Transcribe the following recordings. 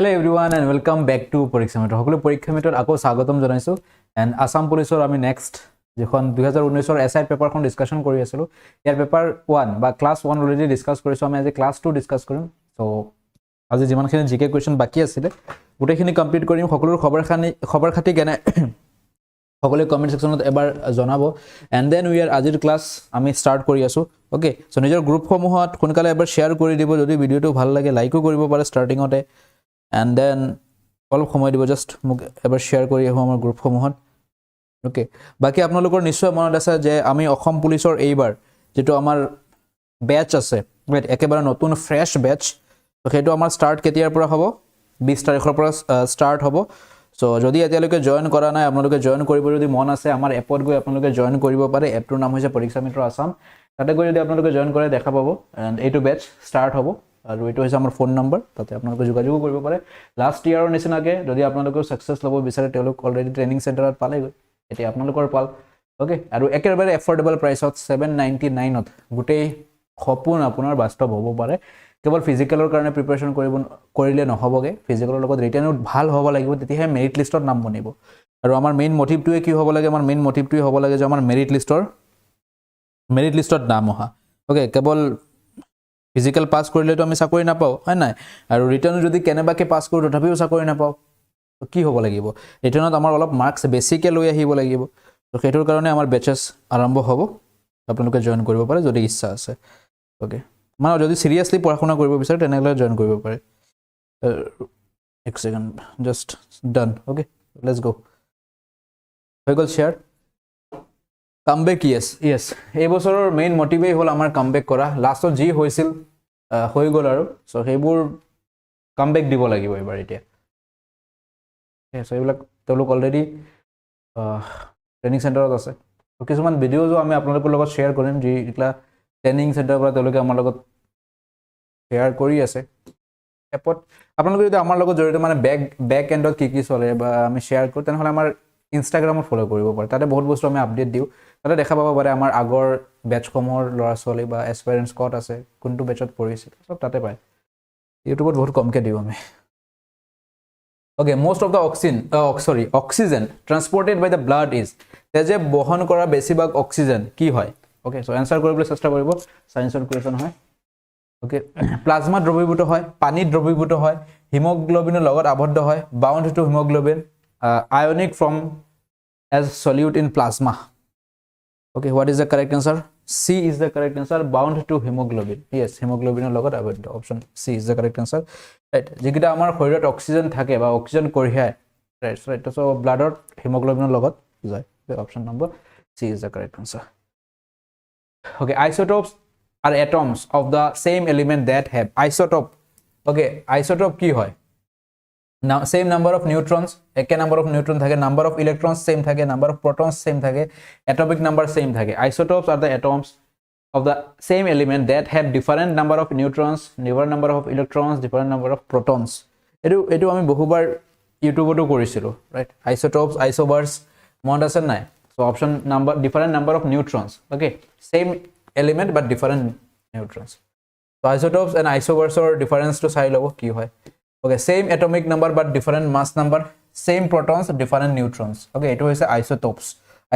Hello everyone and welcome back to Pariksha Mitra. Hokolo Pariksha Mitra ako swagotam janaisu and Assam Police or ami next jekhon 2019 or SI paper kon discussion kori asilu. Yar paper 1 ba class 1 already discuss korisu ami aji class 2 discuss korim. So aji jiman khini GK question baki asile gotei khini complete korim. Hokolor khobar khati gane hokole comment section ot ebar janabo and then we are ajir class ami start kori asu. Okay, so nijor group homuhot konkale ebar share kori dibo jodi video to bhalo lage like o koribo pare starting ote and then all সময় দিব just মোক এবাৰ share কৰি আহো আমাৰ group সমূহত okay বাকি আপোনালোকৰ নিশ্চয় মনত আছে যে আমি অসম পুলিচৰ এইবাৰ যেটো আমাৰ ব্যাচ আছে ৰাইট একেবাৰে নতুন ফ্ৰেশ ব্যাচ তো হেতু আমাৰ স্টাৰ্ট কেতিয়াৰ পৰা হ'ব 20 তাৰিখৰ পৰা স্টাৰ্ট হ'ব সো যদি এতিয়ালৈকে জয়েন কৰা নাই আপোনালোকে জয়েন কৰিব যদি মন আছে আমাৰ এপত গৈ আপোনালোকে জয়েন কৰিব পাৰে এপটোৰ নাম হৈছে পৰীক্ষা মিত্ৰ আসাম তাতে গৈ যদি আপোনালোকে জয়েন কৰে দেখা পাব এন্ড এইটো ব্যাচ স্টাৰ্ট হ'ব আৰু এটো হৈছে আমাৰ ফোন নম্বৰ তাতে আপোনালোকে যোগাযোগ কৰিব পাৰে লাষ্ট ইয়াৰৰ নিচিনাকে যদি আপোনালোকে সাকসেস লব বিচাৰে তেওঁলোক অলৰেডি ট্ৰেনিং চেণ্টাৰত পালে গৈ এটি আপোনালোকৰ পাল ওকে আৰু একেবাৰে এফৰ্ডেবল প্ৰাইসত 799 ত গুটেই খপুন আপোনাৰ বাস্তৱ হ'ব পাৰে কেৱল ফিজিক্যালৰ কাৰণে প্ৰিপাৰেচন কৰিলে নহবগে ফিজিক্যালৰ লগত ৰিটেনত ভাল হ'ব লাগিব তেতিয়াহে মেৰিট লিষ্টত নাম বনিব আৰু আমাৰ মেইন মোটিভটোৱে কি হ'ব লাগে আমাৰ মেইন মোটিভটোৱে হ'ব লাগে যে আমাৰ মেৰিট লিষ্টত নাম অহা ওকে কেৱল ফিজিক্যাল পাস কৰিলে তো আমি চাকৰি নাপাও হয় নাই আৰু ৰিটাৰ্ন যদি কেনেবাকে পাস কৰো তথাপিও চাকৰি নাপাও তো কি হ'ব লাগিব ৰিটাৰ্নত আমাৰ অলপ মাৰ্কস বেছিকে লৈ আহিব লাগিব তো হেতুৰ কাৰণে আমাৰ বেচেস আৰম্ভ হ'ব আপোনালোকে জয়েন কৰিব পাৰে যদি ইচ্ছা আছে ওকে মানে যদি সিৰিয়াসলি পঢ়াশুনা কৰিব বিচাৰে তেনেহলে জয়েন কৰিব পাৰে এক second just done okay let's go হৈ গল শেয়াৰ কামবেক yes এই বছৰৰ মেইন মোটিভেই হল আমাৰ কামবেক কৰা লাষ্টত জি হৈছিল হৈ গল আৰু সো হেবোৰ কামবেক দিব লাগিব এবাৰ এতিয়া সো এইবিলাক তেওঁলোক অলৰেডি ট্ৰেনিং চেণ্টাৰত আছে তো কিছুমান ভিডিওজো আমি আপোনালোকৰ লগত শ্বেয়াৰ কৰিম যি ইকলা ট্ৰেনিং চেণ্টাৰৰ পৰা তেওঁলোকে আমাৰ লগত শ্বেয়াৰ কৰি আছে এপত আপোনালোকে যদি আমাৰ লগত জড়িত মানে বেক এন্ডত কি চলে বা আমি শ্বেয়াৰ কৰো তেনেহলে আমাৰ ইনষ্টাগ্ৰামত ফলো কৰিব পাৰে তাতে বহুত বস্তু আমি আপডেট দিও তাতে দেখা পাব পাৰে আমাৰ আগৰ বেচ কমৰ লৰা ছোৱালী বা এসপাইৰেন্টস কত আছে কোনটো বেচত পঢ়িছিল সব তাতে পায় ইউটিউবত বহুত কমকে দিও আমি okay most of the oxygen transported by the blood is তেজে বহন কৰা বেছিভাগ অক্সিজেন কি হয় okay so answer কৰিবলৈ চেষ্টা কৰিব সায়েন্সৰ কোৱেশ্চন হয় okay প্লাজমা দ্ৰৱীভূত হয় পানী দ্ৰৱীভূত হয় হিমোগ্লোবিনৰ লগত আবদ্ধ হয় bound to hemoglobin ionic form as solute in plasma okay what is the correct answer C is the correct answer bound to hemoglobin yes hemoglobin logot abaddho option C is the correct answer right jekita amar শৰীৰত oxygen থাকে বা oxygen কঢ়িয়ায় right so blood hemoglobin logot যায় option number C is the correct answer okay isotopes are atoms of the same element that have isotope okay isotope ki hoy now same number of neutrons ek number of neutron thake number of electrons same thake number of protons same thake atomic number same thake isotopes are the atoms of the same element that have different number of neutrons different number of electrons different number of protons etu ami bohubar youtube to korisilo right isotopes isobars mont ase nai so option number different number of neutrons okay same element but different neutrons so isotopes and isobars or difference to sai lobo ki hoy okay same atomic number but different mass number same protons different neutrons okay it is isotopes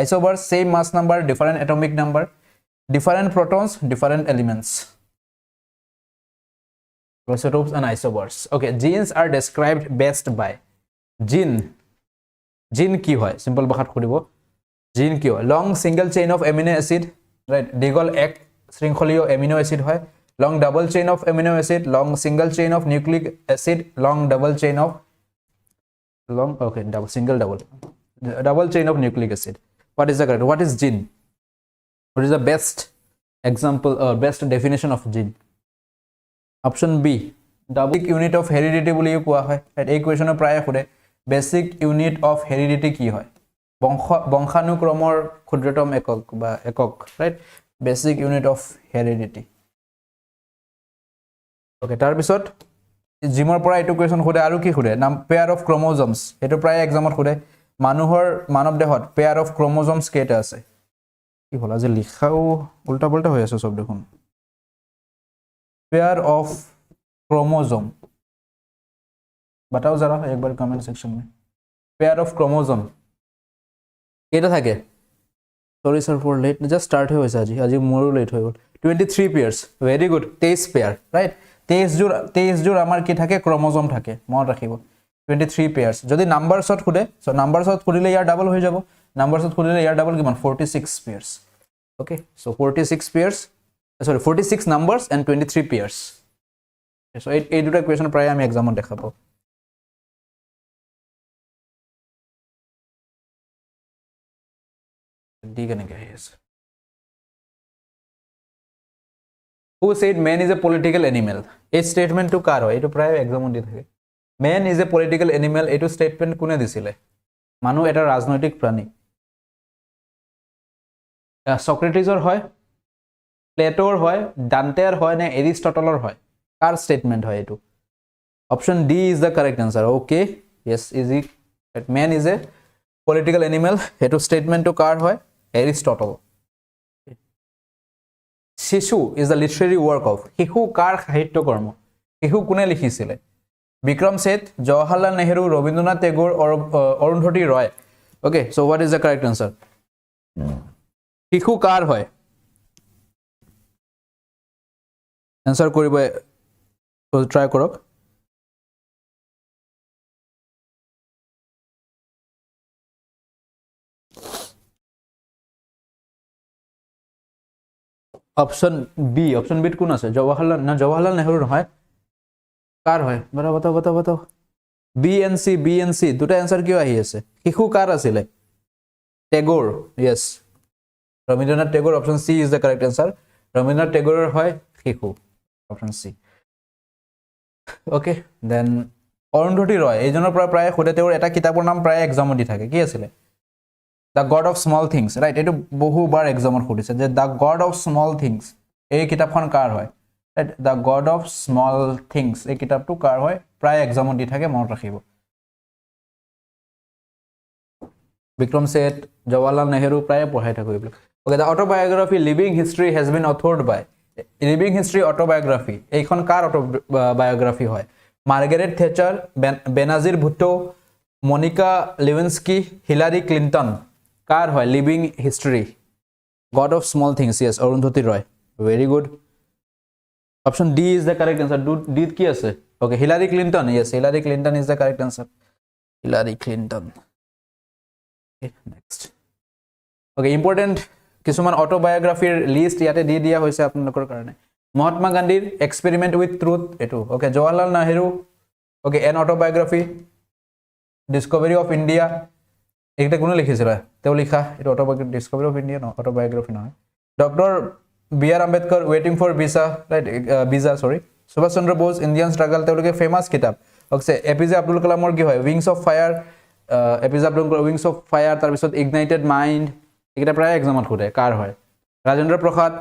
isobars same mass number different atomic number different protons different elements isotopes and isobars okay genes are described best by gene ki hoy simple bakhat khodibo gene ki hoy long single chain of amino acid right digol ek shrinkholiyo amino acid hoy long double chain of amino acid long single chain of nucleic acid long double chain of double chain of nucleic acid what is the correct what is gene what is the best example or best definition of gene option B double unit of heredity boli koa hoy ei question or praye khode basic unit of heredity ki hoy বংশানুক্ৰমৰ ক্ষুদ্ৰতম একক right basic unit of heredity okay tar bisot জিমৰ পৰা এটো question খুদে আৰু কি খুদে নাম pair of ক্ৰোমোজোমস এটো প্ৰায় এক্সামত খুদে মানৱ দেহত পেয়াৰ অফ ক্ৰোমোজোমস কেটা আছে কি হল আজি লিখাও উল্টা পাল্টা হৈ আছে সব দেখোন পেয়াৰ অফ ক্ৰোমোজোম बताओ जरा एक बार कमेंट सेक्शन में पेयर ऑफ क्रोमोसोम केटा থাকে sorry sir for let just start হৈ আছে আজি মোৰো লেট হৈ গল 23 pairs very good 23 pair right 23 জোড় আমার কি থাকে ক্রোমোসোম থাকে মনত রাখিব 23 পেয়ার্স যদি নাম্বারছত খুদে সো নাম্বারছত খুদিলে ইয়ার ডাবল হৈ যাব নাম্বারছত খুদিলে ইয়ার ডাবল কিমান 46 pairs okay so 46 pairs sorry 46 numbers and 23 pairs so এই দুটা কোয়েশ্চন প্রায় আমি এক্সামত দেখাবো Who said man is a political animal? A statement to car hoy. Eto praye exam di thake. Man is a political animal. Eto statement kune disile? Manu eta rajnoitik prani. Socrates or hoy, Plato or hoy, Dante or hoy, ne Aristotle or hoy. Car statement hoy eto. Option D is the correct answer. Okay. Yes, is it? Man is a political animal. Eto statement to car hoy. Aristotle. Shishu is the literary work of Hihu Kar Sahitya Karma. Hihu Kune Likhisile. Bikram Seth, Jawaharlal Nehru, Rabindranath Tagore, or Arundhati Roy. Okay, so what is the correct answer? Hihu Kar hoy. Answer koribo try korok. Option B কোন আছে জৱাহৰলাল নেহৰু নহয় কাৰ হয় बताओ B N সি দুটা answer কিয় আহি আছে শিশু কাৰ আছিল Tagore yes Rabindranath Tagore option C is the correct answer Rabindranath টেগোৰৰ হয় Shishu option C okay then Arundhati Roy এইজনৰ পৰা প্ৰায় খুদে তেওঁৰ এটা কিতাপৰ নাম প্ৰায় এক্সামত দি থাকে কি আছিল The God of Small Things, right? Eto bohu bar exam khudise je The God of Small Things. Ei kitabkhon kar hoy? Right? The God of Small Things. Ei kitab tu kar hoy? Pray exam di thake monot rakhibo. Bikram Seth, Jawaharlal Nehru pray pohai thaku eblo. Okay, the autobiography Living History has been authored by Living History autobiography. Eikhon kar autobiography hoy? Margaret Thatcher, Benazir Bhutto, Monica Lewinsky, Hillary Clinton. Car hoy Living History God of Small Things yes Arundhati Roy very good option D is the correct answer D ki ase okay Hillary Clinton yes Hillary Clinton is the correct answer Hillary Clinton okay next okay important kisuman autobiography list yate di dia hoise apnalokor karone Mahatma Gandhi Experiment with Truth etu okay Jawaharlal Nehru okay an autobiography Discovery of India एकटा कोने लिखिছিল তেও লিখা এটা autobiography discovery of India ন autobiography নহয় doctor B R Ambedkar waiting for visa right visa sorry Subhash Chandra Bose Indian struggle তেওলকে famous কিতাব okay APJ Abdul কালামৰ কি হয় wings of fire APJ Abdul কালামৰ উইংস অফ ফায়াৰ তাৰ পিছত ইগনাইটেড মাইন্ড এটা প্ৰায় এক্সামত খুদে কাৰ হয় ৰাজেন্দ্ৰ প্ৰসাদ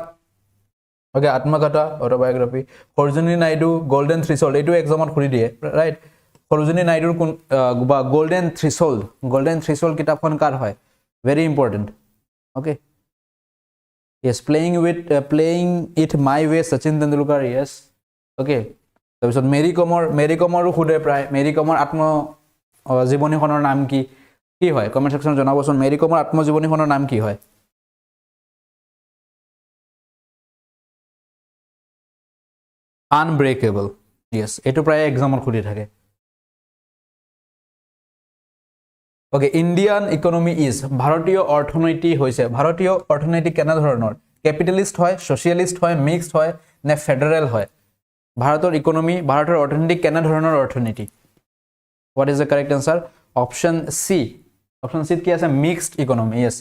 ওকে আত্মকথা অটোবায়োগ্ৰাফি সৰজনী নাইডু গোল্ডেন থ্ৰিশল্ড এটো এক্সামত খুদি দিয়ে ৰাইট সরোজিনী নাইডুর কোন বা গোল্ডেন থ্রিশোল্ড কিতাবখন কার হয় very important okay yes playing it my way Sachin Tendulkar yes okay তাৰপিছত মেৰি কমৰ খুদে প্ৰায় মেৰি কমৰ আত্ম জীৱনীখনৰ নাম কি হয় কমেন্ট সেকশন জনাবচোন মেৰি কমৰ আত্মজীৱনীখনৰ নাম কি হয় আনব্ৰেকেবল yes এটো প্ৰায় এক্সামত খুদি থাকে Okay, Indian economy is ভাৰতীয় অৰ্থনীতি হইছে ভাৰতীয় অৰ্থনীতি কেনে ধৰণৰ ক্যাপিটালিস্ট হয় সোশিয়ালিস্ট হয় মিক্সড হয় নে ফেডাৰেল হয় ভাৰতেৰ ইকোনমি ভাৰতেৰ অৰ্থনীতি কেনে ধৰণৰ অর্থনীতি What is the correct answer option C কি আছে mixed economy yes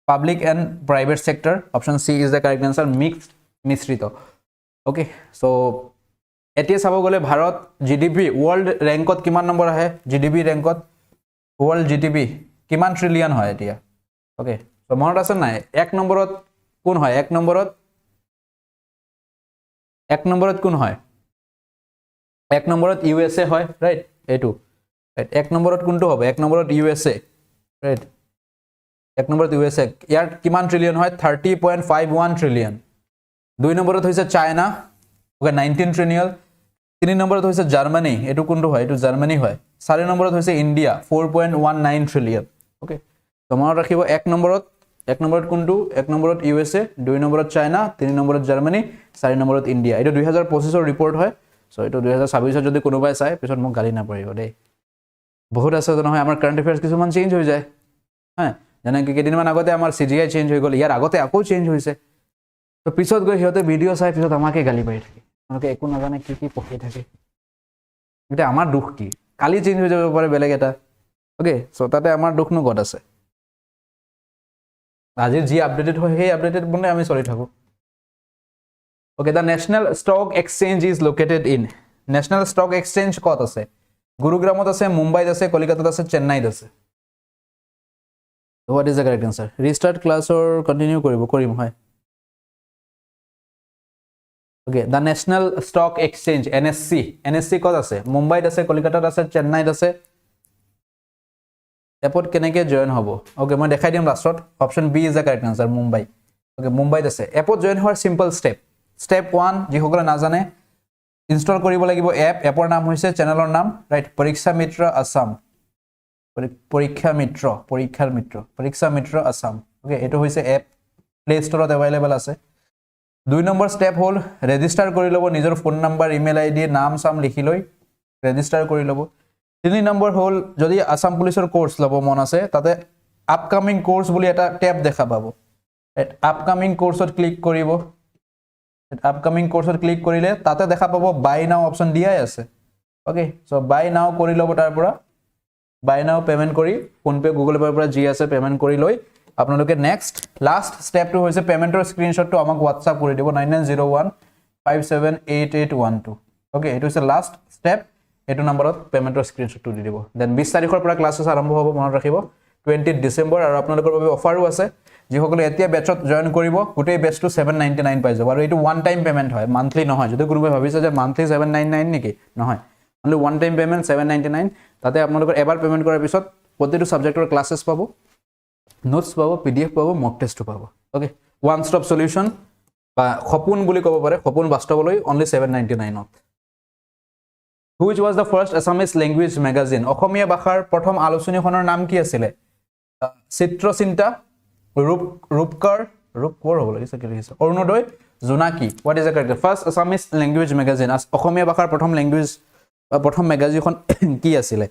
public and private sector option C is the correct answer mixed মিশ্রিত okay so এতিয়া চাব গলে ভাৰত জিডিপি ওয়াৰ্ল্ড ৰ্যাঙ্কত কিমান নম্বৰ আহে জিডিপি ৰ্যাঙ্কত World GDP কিমান ট্ৰিলিয়ন হয় এতিয়া ওকে তো মনত আছে নাই এক নম্বৰত কোন হয় এক নম্বৰত কোন হয় এক নম্বৰত ইউএসএ হয় ৰাইট এটু ৰাইট এক নম্বৰত কোনটো হবে এক নম্বৰত ইউএসএ ৰাইট এক নম্বৰত ইউএসএ ইয়াৰ কিমান ট্ৰিলিয়ন হয় 30.51 ট্ৰিলিয়ন দুই নম্বৰত হৈছে চাইনা ওকে 19 ট্ৰিলিয়ন তিনি নম্বৰত হৈছে জাৰ্মানি এটু কোনটো হয় এটু জাৰ্মানি হয় 4 নম্বৰত হৈছে ইণ্ডিয়া 4.19 ট্ৰিলিয়ন ওকে তো মনত ৰাখিব 1 নম্বৰত কোনটো 1 নম্বৰত USA 2 নম্বৰত চাইনা 3 নম্বৰত জাৰ্মানী 4 নম্বৰত ইণ্ডিয়া এটা 2025 ৰ ৰিপৰ্ট হয় সো এটা 2026 যদি কোনোবাই চাই পিছত মোক গালি নাপাৰিব দেই বহুত আছে নহয় আমাৰ কাৰেন্ট এফেয়াৰ্স কিছুমান চেঞ্জ হৈ যায় হ্যাঁ যেনে কি কেদিনমান আগতে আমাৰ CGI চেঞ্জ হৈ গ'ল ইয়াৰ আগতে আকৌ চেঞ্জ হৈছে তো পিছত গৈ হিয়তে ভিডিও চাই পিছত আমাকে গালি পাৰি থাকে আপোনালোকে একো নাজানে কি পঢ়ি থাকে এটা আমাৰ দুখ কি কালি চেঞ্জ হৈ যাব পাৰে বেলেগ এটা ওকে সো তাতে আমাৰ দুখ নো গড আছে আজি যি আপডেটেড হয় সেই আপডেটেড বনে আমি চলি থাকো okay the national stock exchange is located in national stock exchange কত আছে গুৰুগ্ৰামত আছে মুম্বাইত আছে কলিকাতাত আছে চেন্নাইত আছে what is the correct answer restart class or continue কৰিম হয় okay the national stock exchange NSE কত আছে মুম্বাইত আছে কলিকাতাত আছে চেন্নাইত আছে এপত কেনেকে জয়েন হ'ব okay মই দেখাই দিম লাষ্টত option B is the correct answer Mumbai okay মুম্বাইত আছে এপত জয়েন হোৱাৰ সিম্পল step 1 যি সকলে নাজানে ইনষ্টল কৰিব লাগিব এপৰ নাম হৈছে চেনেলৰ নাম ৰাইট পৰীক্ষা মিত্ৰ আসাম পৰীক্ষা মিত্ৰ আসাম ওকে এটো হৈছে এপ প্লে ষ্টৰত अवेलेबल আছে 2 নম্বৰ স্টেপ হল ৰেজিস্টাৰ কৰি লব নিজৰ ফোন নাম্বাৰ ইমেইল আইডি নাম সাম লিখি লৈ ৰেজিস্টাৰ কৰি লব 3 নম্বৰ হল যদি আসাম পুলিচৰ কোৰ্স লব মন আছে তাতে আপকামিং কোৰ্স বুলি এটা ট্যাব দেখা পাব আপকামিং কোৰ্সত ক্লিক কৰিব আপকামিং কোৰ্সত ক্লিক কৰিলে তাতে দেখা পাব বাই নাও অপচন দিয়াই আছে ওকে সো বাই নাও কৰি লব তাৰ পৰা বাই নাও পেমেন্ট কৰি ফোন পে গুগল পে পৰা জি আছে পেমেন্ট কৰি লৈ আপোনালোকে নেক্সট লাষ্ট স্টেপ টু হৈছে পেমেন্টৰ স্ক্ৰিনশ্বট টু আমাক WhatsApp কৰি দিব 9901578812 ওকে এটো হৈছে লাষ্ট স্টেপ এটো নম্বৰত পেমেন্টৰ স্ক্ৰিনশ্বট টু দি দিব দেন 20 তাৰিখৰ পৰা ক্লাसेस আৰম্ভ হ'ব মনত ৰাখিব 20 ডিসেম্বৰ আৰু আপোনালোকৰ বাবে অফাৰো আছে যি সকলে এতিয়া বেচত জয়েন কৰিব গোটেই বেচটো 799 পাই যাব আৰু এটো ওয়ান টাইম পেমেন্ট হয় মান্থলি নহয় যদি কোনোবাই ভাবিছে যে মান্থলি 799 নেকি নহয় only one time payment 799 তাতে আপোনালোকৰ এবাৰ পেমেন্ট কৰাৰ পিছত প্ৰতিটো সাবজেক্টৰ ক্লাसेस পাব নোটস পাব পিডিএফ পাব মক টেস্ট পাব ওকে ওয়ান স্টপ সলিউশন বা খপুন বুলি ক'ব পাৰে খপুন বাস্তৱলৈ only 799 to which was the first Assamese language magazine অসমীয়া ভাষাৰ প্ৰথম আলোচনীখনৰ নাম কি আছিল চিত্ৰচিন্তা ৰূপকৰ হ'ব লাগিছে কি লিখিছে অৰুণোদয় জোনাকি what is the correct first Assamese language magazine অসমীয়া ভাষাৰ প্ৰথম মেগাজিনখন কি আছিল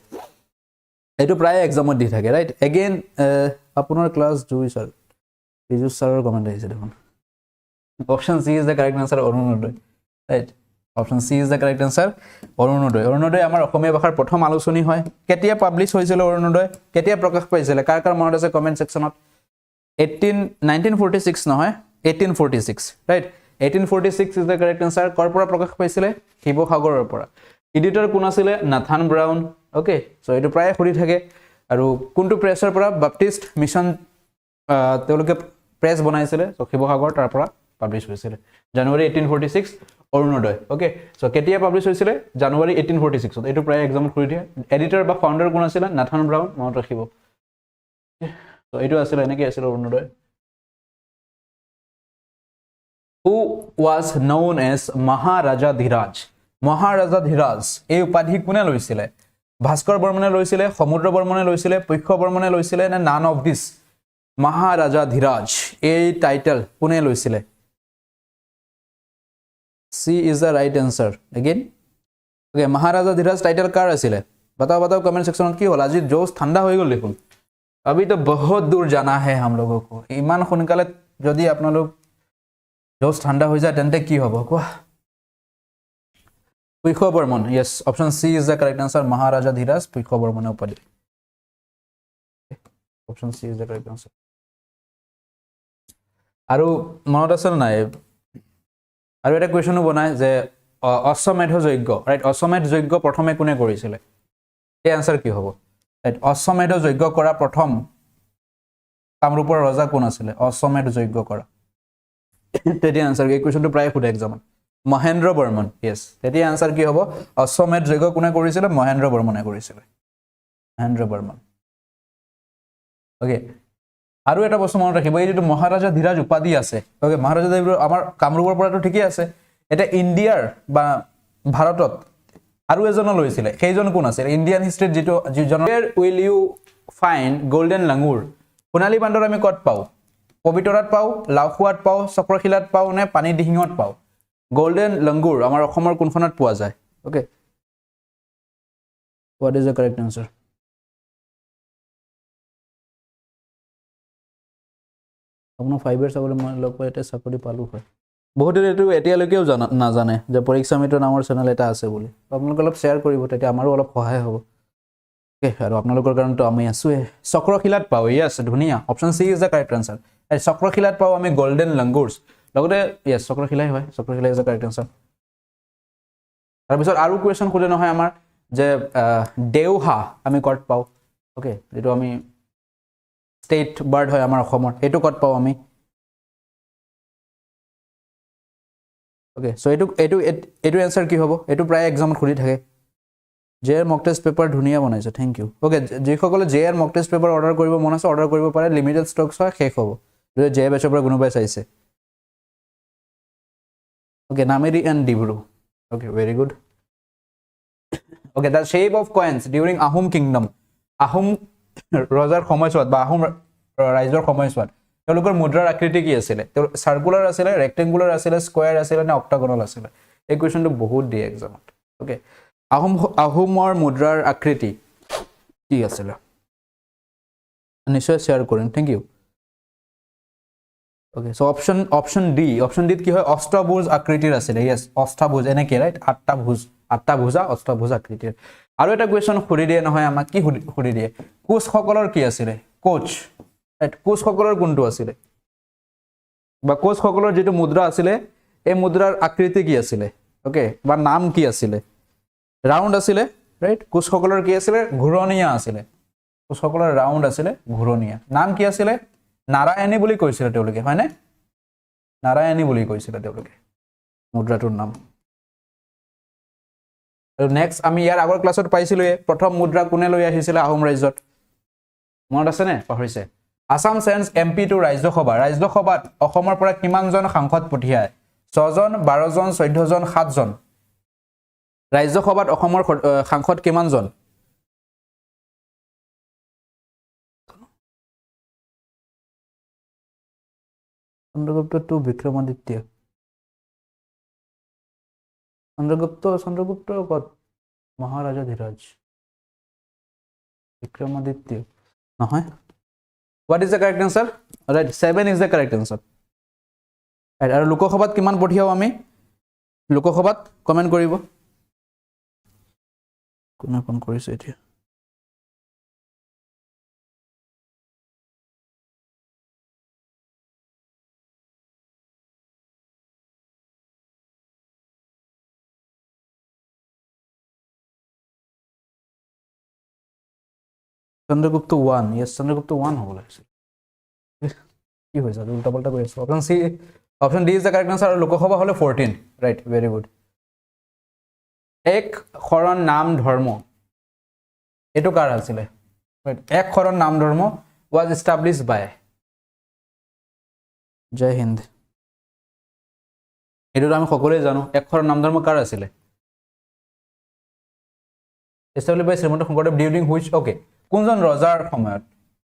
এটো প্ৰায় এক্সামত দি থাকে ৰাইট এগেইন আপোনাৰ ক্লাস 2 স্যাৰ বিজু স্যাৰৰ কমেন্ট আহিছে দেখোন option C is the correct answer Arunodoi right option C is the correct answer Arunodoi আমাৰ অসমীয়া ভাষাৰ প্ৰথম আলোচনী হয় কেতিয়া পাবলিশ হৈছিল অৰুণোদয় কেতিয়া প্ৰকাশ পাইছিল কাৰ মনত আছে কমেন্ট সেকশনত 1946 নহয় 1846 right 1846 is the correct answer কৰ পৰা প্ৰকাশ পাইছিল শিৱসাগৰৰ পৰা এডিটৰ কোন আছিল নাথান ব্ৰাউন ওকে সো এটো প্ৰায় খুৰি থাকে আৰু কোনটো প্ৰেছৰ পৰা বাপ্টিষ্ট মিছন তেওঁলোকে প্ৰেছ বনাইছিল সো শিৱসাগৰ তাৰ পৰা পাবলিশ হৈছিল জানুৱাৰী 1846 অৰুণোদয় ওকে সো কেতিয়া পাবলিশ হৈছিল জানুৱাৰী 1846 এটো প্ৰায় এক্সাম খুৰি দিয়ে এডিটৰ বা ফাউন্ডাৰ কোন আছিল নাথান ব্ৰাউন মনত ৰাখিব সো এটো আছিল এনেকৈ আছিল Orunodoi who was known as Maharaja Dhiraj এই উপাধি কোনে লৈছিল ভাস্কৰ বৰ্মনে লৈছিল সমুদ্ৰ বৰ্মনে লৈছিল পক্ষ বৰ্মনে লৈছিল না none of this Maharaja Dhiraj এই টাইটেল কোনে লৈছিল she is the right answer again okay Maharaja Dhiraj title কাৰ আছিল बताओ कमेंट सेक्शन में কি হল আজি जोश ठंडा হৈ গল দেখুন अभी तो बहुत दूर जाना है हम लोगों को इमान সোনকালে যদি আপোনালোক जोश ठंडा হৈ যায় তেন্তে কি হ'ব কোৱা Puikho Burman, yes. Option C is the correct answer. Maharaja Dhiraj, Puikho Burman upadhi. Option C is the correct answer. Aru monot asel nai. Aru eta question bonai je Assamese yogya, right? Assamese yogya prothome kune korisile. Ei answer ki hobo? Right? Assamese yogya kora prothom Kamrupor raja kon asile? Assamese yogya kora. Teti answer ei question to pray khode exam. Mahendra Barman yes তেতিয়া answer কি হ'ব অসমেত যজ্ঞ কোনে কৰিছিল মহেন্দ্ৰ বৰ্মনে কৰিছিল Mahendra Barman okay আৰু এটা বস্তু মনত ৰাখিব এই যে মহাৰাজা ধীৰাজ উপাধি আছে ওকে মহাৰাজা ধীৰাজ আমাৰ কামৰূপৰ পৰাটো ঠিকই আছে এটা ইণ্ডিয়াৰ বা ভাৰতত আৰু এজন লৈছিলে সেইজন কোন আছিল ইণ্ডিয়ান হিষ্ট্ৰীত যেটো where will you find golden langur সোণালী বান্দৰ আমি কত পাও পবিতৰাত পাও লাউখুৱাত পাও চক্ৰশিলাত পাও নে পানী দিহিঙত পাও golden langur আমাৰ অসমৰ কোনখনত পোৱা যায় okay what is the correct answer আপোনাৰ 5 ইয়াৰ্স আগলৈ মই লগ পাই এটা চাকৰি পালো হয় বহুত এটো এতিয়ালৈকেও নাজানে যে পৰীক্ষা মিত্ৰ নামৰ চেনেল এটা আছে বুলি আপোনালোকে অলপ শেয়াৰ কৰিব তেতিয়া আমাৰো অলপ সহায় হ'ব ওকে আৰু আপোনালোকৰ কাৰণটো আমি আছোৱে চক্ৰশিলাত পাও ইয়েস ধুনিয়া option C is the correct answer এই চক্ৰশিলাত পাও আমি গোল্ডেন লাংগুৰছ লগতে ইয়েস চক্ৰশিলাই হয় চক্ৰশিলা ইজ দা কাৰেক্ট আনসাৰ তাৰ পিছত আৰু কোৱেশ্চন খুলে নহয় আমাৰ যে দেউহা আমি কত পাও ওকে যেটো আমি স্টেট বাৰ্ড হয় আমাৰ অসমৰ এটো কত পাও আমি ওকে সো এটো আনসাৰ কি হ'ব এটো প্ৰায় এক্সামত খুলি থাকে জেআৰ মক টেষ্ট পেপাৰ ধুনিয়া বনাইছে থ্যাংক ইউ ওকে যিসকলে জেআৰ মক টেষ্ট পেপাৰ অৰ্ডাৰ কৰিব মন আছে অৰ্ডাৰ কৰিব পাৰে লিমিটেড ষ্টকছ হয় শেষ হ'ব যদি জেআৰ বেচৰ পৰা কোনোবাই চাইছে okay Nameri and Dibru okay very good okay the shape of coins during Ahom kingdom Ahom ৰজাৰ সময়ছোৱাত বা আহোম ৰাইজৰ সময়ছোৱাত তেওঁলোকৰ মুদ্ৰাৰ আকৃতি কি আছিল সাৰ্কুলাৰ আছিল ৰেক্টেংগুলাৰ আছিল স্কয়াৰ আছিল নে অক্টাগোনাল আছিল এই কোৱেশ্চনটো বহুত দিয়ে এক্সামত ওকে আহোমৰ মুদ্ৰাৰ আকৃতি কি আছিল নিশ্চয় শেয়াৰ কৰিম thank you okay so option D কি হয় অষ্টভুজ আকৃতিৰ আছিল ইয়েস অষ্টভুজ এনে কি ৰাইট আঠটা ভুজা অষ্টভুজ আকৃতিৰ আৰু এটা কোৱেশ্চন খুৰি দিয়ে নহয় আমাক কি খুৰি দিয়ে কোচসকলৰ কি আছিল কোচ ৰাইট কোচসকলৰ কোনটো আছিল বা কোচসকলৰ যেটো মুদ্ৰা আছিল এই মুদ্ৰাৰ আকৃতি কি আছিল ওকে বা নাম কি আছিল ৰাউন্ড আছিল ৰাইট কোচসকলৰ কি আছিল ঘূৰণীয়া আছিল কোচসকলৰ ৰাউন্ড আছিল ঘূৰণীয়া নাম কি আছিল নাৰায়ণী বুলি কৈছিল তেওঁলোকে হয় নে নাৰায়ণী বুলি কৈছিল তেওঁলোকে মুদ্ৰাটোৰ নাম আৰু নেক্সট আমি ইয়াৰ আগৰ ক্লাছত পাইছিলো প্ৰথম মুদ্ৰা কোনে লৈ আহিছিল আহোম ৰাজ্যত মনত আছে নে পাহৰিছে আসাম সেন্স এমপি টু ৰাজ্যসভাত অসমৰ পৰা কিমানজন সাংসদ পঠিয়ায় 6 জন 12 জন 14 জন 7 জন ৰাজ্যসভাত অসমৰ সাংসদ কিমানজন চন্দ্ৰগুপ্ত টু বিক্ৰমাদিত্য চন্দ্ৰগুপ্ত কত মহাৰাজা ধীৰাজ বিক্ৰমাদিত্য নহয় what is the correct answer right 7 is the correct answer right আৰু লোকসভাত কিমান পঠিয়াও আমি লোকসভাত কমেন্ট কৰিব কোনে কোন কৰিছে এতিয়া চন্দ্ৰগুপ্ত 1 yes চন্দ্ৰগুপ্ত 1 হ'ব লাগিছিল কি হৈছে উল্টা পাল্টা কৰি আছো option D is the correct answer Lok Sabha হলে 14 ৰাইট ভেৰি গুড এক শৰণ নাম ধৰ্ম এটো কাৰ আছিল ৰাইট এক শৰণ নাম ধৰ্ম was established by জয় হিন্দ এটো আমি সকলোৱে জানো এক শৰণ নাম ধৰ্ম কাৰ আছিল established by Srimanta Sankardev during which okay কোনজন ৰজাৰ সময়ত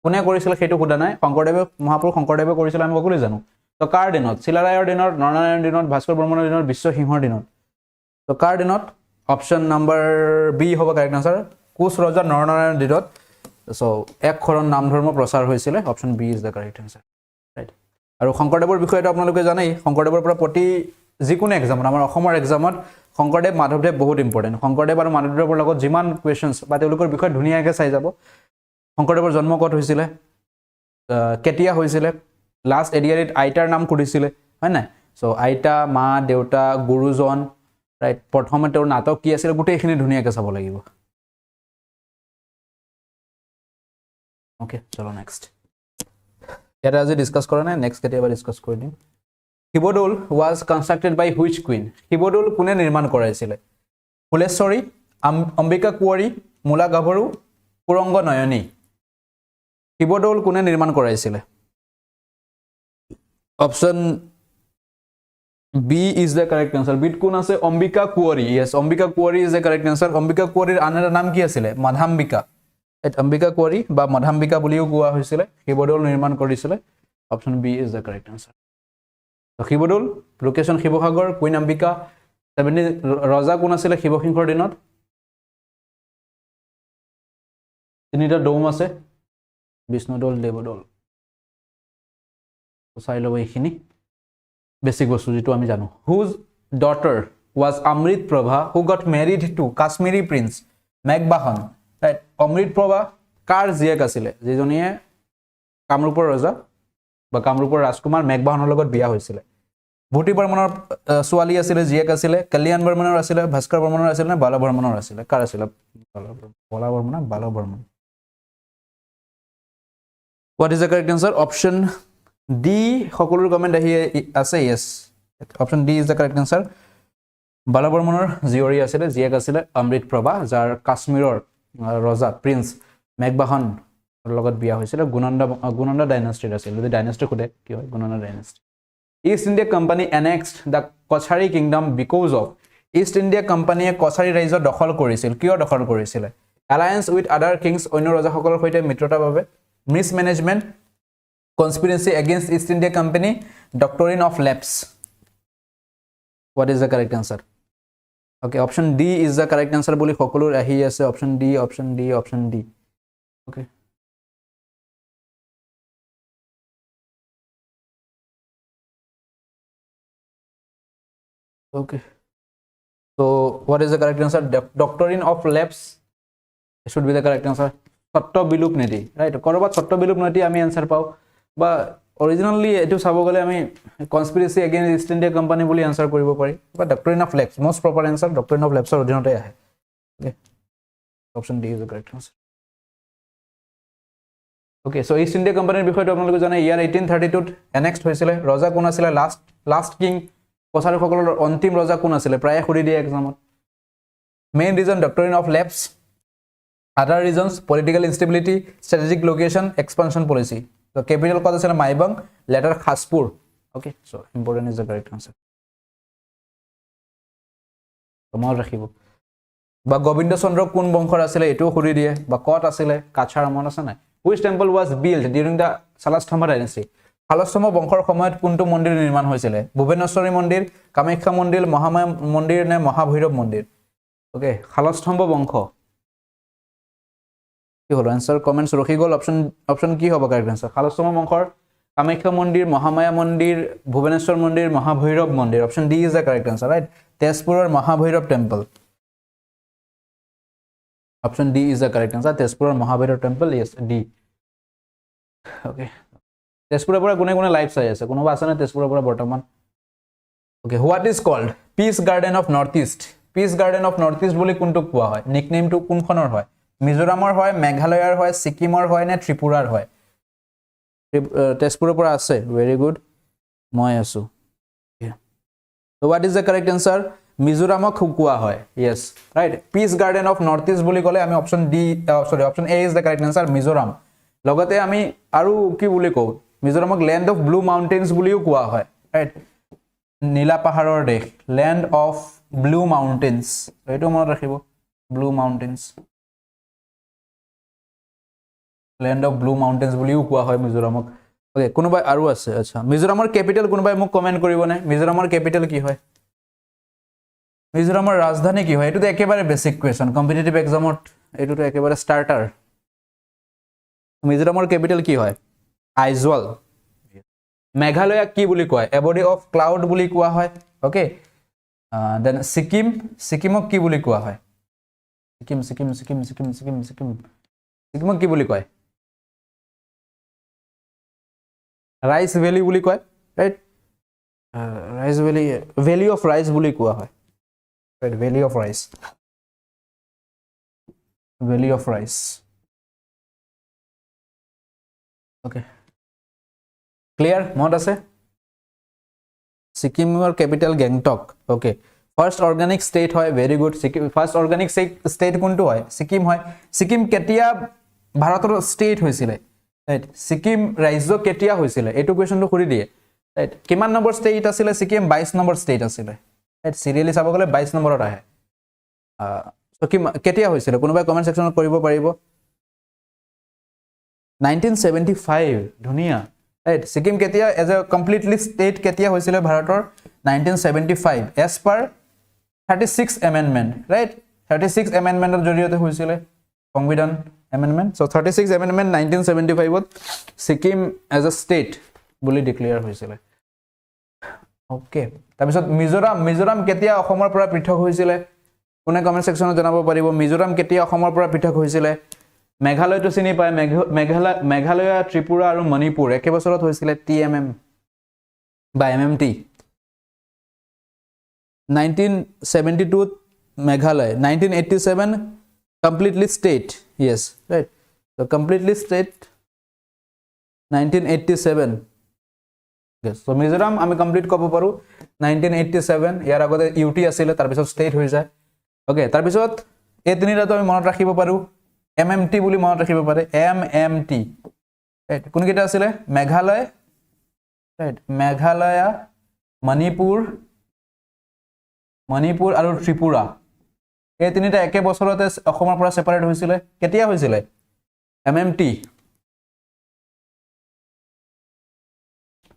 কোনে কৰিছিল সেইটো কোডা নাই মহাপুৰুষ শংকৰদেৱে কৰিছিল আমি সকলোৱে জানো তো কাৰ দিনত শিলাৰায়ৰ দিনত নৰনাৰায়ণ দিনত ভাস্কৰ বৰ্মনৰ দিনত বিশ্ব সিংহৰ দিনত তো কাৰ দিনত অপশন নম্বৰ বি হ'ব কাৰেক্ট আনসাৰ কোচ ৰজা নৰনাৰায়ণ দিনত সো এক শৰণ নাম ধৰ্ম প্ৰচাৰ হৈছিল option B is the correct answer right আৰু শংকৰদেৱৰ বিষয়টো আপোনালোকে জানেই শংকৰদেৱৰ পৰা প্ৰতি যিকোনো এক্সামত আমাৰ অসমৰ এক্সামত শংকৰদেৱ মাধৱদেৱ বহুত ইম্পৰ্টেন্ট শংকৰদেৱ আৰু মাধৱদেৱৰ লগত যিমান কোৱেশ্চনছ বা তেওঁলোকৰ বিষয় ধুনিয়াকৈ চাই যাব শংকৰদেৱৰ জন্ম ক'ত হৈছিল কেতিয়া হৈছিল লাষ্ট এডিআৰইত আইতাৰ নাম কৰিছিল হয় নাই সো আইতা মা দেউতা গুৰুজন ৰাইট প্ৰথমে তেওঁৰ নাটক কি আছিল গোটেইখিনি ধুনিয়াকৈ চাব লাগিব ওকে চলো নেক্সট এটা আজি ডিসকাস কৰা নাই নেক্সট কেতিয়াবা ডিসকাস কৰি দিম Sivadol was constructed by which queen Sivadol কোনে নিৰ্মাণ কৰাইছিল ফুলেশ্বৰী অম্বিকা কুঁৱৰী মূলা গাভৰু পুৰংগ নয়নী শিৱদৌল কোনে নিৰ্মাণ কৰাইছিল option B is the correct answer. B কোন আছে অম্বিকা কুঁৱৰী. Yes, অম্বিকা কুঁৱৰী is the correct answer. Ambika কুঁৱৰীৰ আন এটা নাম কি আছিল মাধাম্বিকা. অম্বিকা কুঁৱৰী বা মাধাম্বিকা বুলিও কোৱা হৈছিল. শিৱদৌল নিৰ্মাণ কৰিছিল. Option B is the correct answer. তো শিৱদৌল লোকেশ্যন শিৱসাগৰ কুইন অম্বিকা 70 ৰজা কোন আছিল শিৱসিংহৰ দিনত তিনিটা ডোম আছে বিষ্ণুদৌল দেৱদৌল চাই লব এইখিনি বেসিক বস্তু যেটো আমি জানো whose daughter was Amrit Prabha who got married to Kashmiri prince Megbahan right Amrit Prabha কাৰ জিয়েক আছিল যেজনীয়ে কামৰূপৰ ৰজা বা কামৰূপৰ ৰাজকুমাৰ মেঘবাহনৰ লগত বিয়া হৈছিল ভূতি বৰ্মনৰ ছোৱালী আছিল জিয়েক আছিল কল্যাণ বৰ্মনৰ আছিল ভাস্কৰ বৰ্মনৰ আছিল নে বালা বৰ্মনৰ আছিল কাৰ আছিল Bala Barman Bala Barman what is the correct answer option D সকলোৰ কমেন্ট আহি আছে yes option D is the correct answer বালা বৰ্মনৰ জিয়ৰী আছিল জিয়েক আছিল অমৃত প্ৰভা যাৰ কাশ্মীৰৰ ৰজা প্ৰিন্স মেঘবাহন লগত বিয়া হৈছিল গুণন্দ ডাইনাষ্টিৰ আছিল যদি ডাইনাষ্টি খুদে কি হয় গুণন্দ ডাইনাষ্টি East India Company annexed the Kachari kingdom because of East India Company Kachari ৰাজ্য দখল কৰিছিল কিয় দখল কৰিছিল alliance with other kings অন্য ৰজাসকলৰ সৈতে মিত্ৰতাৰ বাবে mismanagement conspiracy against East India Company doctrine of lapse what is the correct answer okay option D is the correct answer বুলি সকলোৰ আহি আছে option D option D option D okay okay so what is the correct answer doctrine of lapse should be the correct answer সত্য বিলুপ নীতি right কৰবাত সত্য বিলুপ নীতি আমি আনসার পাও বা অরিজিনালি এটো চাব গলে আমি conspiracy against East India company বুলি আনসার কৰিব পাৰি বা doctrine of lapse most proper answer doctrine of ল্যাপসৰ অধীনতে আহে okay option D is the correct answer okay so East India কোম্পানিৰ বিষয়টো আপোনালোকে জানে ইয়াৰ 1832 এনেক্সড হৈছিল ৰজা কোন আছিল লাষ্ট কিং কছাৰী সকলৰ অন্তিম ৰজা কোন আছিল প্ৰায় খুৰি দিয়ে এক্সামত main reason doctrine of lapse other reasons political instability strategic location expansion policy so capital কত আছে Maibong letter Khaspur okay so important is the correct answer তোমার রাখিব বা গোবিন্দ চন্দ্র কোন বংশৰ আছিল এটো খুৰি দিয়ে বা কত আছিল কাছাৰ মন আছে নাই which temple was built during the Salastamba dynasty Salastambha বংশৰ সময়ত কোনটো মন্দিৰ নিৰ্মাণ হৈছিল ভুৱনেশ্বৰী মন্দিৰ কামাখ্যা মন্দিৰ মহামায়া মন্দিৰ নে মহাভৈৰৱ মন্দিৰ okay শালস্তম্ভ বংশ কি হলো आंसर কমেন্টস ৰখি গল অপশন কি হ'ব কাৰেক্ট आंसर শালস্তম্ভ বংশৰ কামাখ্যা মন্দিৰ মহামায়া মন্দিৰ ভুৱনেশ্বৰ মন্দিৰ মহাভৈৰৱ মন্দিৰ option D is the correct answer right তেজপুৰৰ Mahabhairav temple option D is the correct answer তেজপুৰৰ Mahabhairav temple yes D okay তেজপুৰৰ পৰা কোনে কোনে লাইভ চাই আছে কোনোবা আছে না তেজপুৰৰ পৰা বৰ্তমান okay what is called peace garden of north east বুলি কোনটো কোৱা হয় নিকনেমটো কোনখনৰ হয় মিজোৰামৰ হয় মেঘালয়ৰ হয় সিকিমৰ হয় নে ত্ৰিপুৰাৰ হয় তেজপুৰৰ পৰা আছে ভেৰি গুড মই আছো so what is the correct answer মিজোৰামক কোৱা হয় yes right peace garden of north east বুলি ক'লে আমি option D option A is the correct answer Mizoram লগতে আমি আৰু কি বুলি কও মিজোৰামক land of blue mountains বুলিও কোৱা হয় right নীলা পাহাৰৰ দেশ land of blue mountains এইটো মনত ৰাখিব blue mountains land of blue mountains বুলিও কোৱা হয় মিজোৰামক ওকে কোনোবাই আৰু আছে আচ্ছা মিজোৰামৰ ক্যাপিটাল কোনোবাই মোক কমেন্ট কৰিবনে মিজোৰামৰ ক্যাপিটাল কি হয় মিজোৰামৰ ৰাজধানী কি হয় এটো একেবাৰে বেসিক কোৱেশ্চন কম্পিটিটিভ এক্সামত এটো একেবাৰে স্টাৰ্টাৰ মিজোৰামৰ ক্যাপিটাল কি হয় আইজল মেঘালয় কি বুলি কয় এবডি অফ ক্লাউড বুলি কোৱা হয় ওকে দেন সিকিমক কি বুলি কোৱা হয় সিকিমক কি বুলি কয় ৰাইস ভ্যালি বুলি কয় right rice valley of rice বুলি কোৱা হয় right valley of rice okay clear মত আছে সিকিমৰ capital Gangtok okay first organic state হয় very good first organic state কোনটো হয় সিকিম হয় সিকিম কেতিয়া ভাৰতৰ স্টেট হৈছিল ৰাইট সিকিম ৰাজ্য কেতিয়া হৈছিল এটো কোৱেশ্চনটো কৰি দিয়ে ৰাইট কিমান নম্বৰ ষ্টেট আছিলে সিকিম 22 নম্বৰ ষ্টেট আছিলে ৰাইট সিৰিয়ালি চাব গলে 22 নম্বৰত আহে সো কি কেতিয়া হৈছিল কোনোবাই কমেন্ট সেকশনত কৰিব পাৰিব 1975 ধুনিয়া right sikkim ketia as a completely state ketia hoisile bharator 1975 as per 36th amendment right 36th amendment er joriyote hoisile সংবিধান amendment so 36th amendment 1975 ot sikkim as a state boli declare hoisile okay tabisot mizoram ketia ahomor pora prithok hoisile kone comment section ot janabo paribo mizoram ketia ahomor pora prithok hoisile Meghalaya তো চিনি পায় মেঘালয় ত্ৰিপুৰা আৰু মণিপুৰ একে বছৰত হৈছিল TMM বা MMT 1972 Meghalaya 1987 completely state yes right so completely state 1987 yes so Mizoram আমি complete কৰিব পাৰো 1987 ইয়াৰ আগতে ইউটি আছিল তাৰ পিছত ষ্টেট হৈ যায় ওকে তাৰ পিছত এই তিনিটা তো আমি মনত ৰাখিব পাৰো MMT বুলি মনত ৰাখিব পাৰে MMT ৰাইট কোন কেইটা আছিল মেঘালয় ৰাইট মেঘালয় মণিপুৰ আৰু ত্ৰিপুৰা এই তিনিটা একে বছৰতে অসমৰ পৰা সেপাৰেট হৈছিল কেতিয়া হৈছিল MMT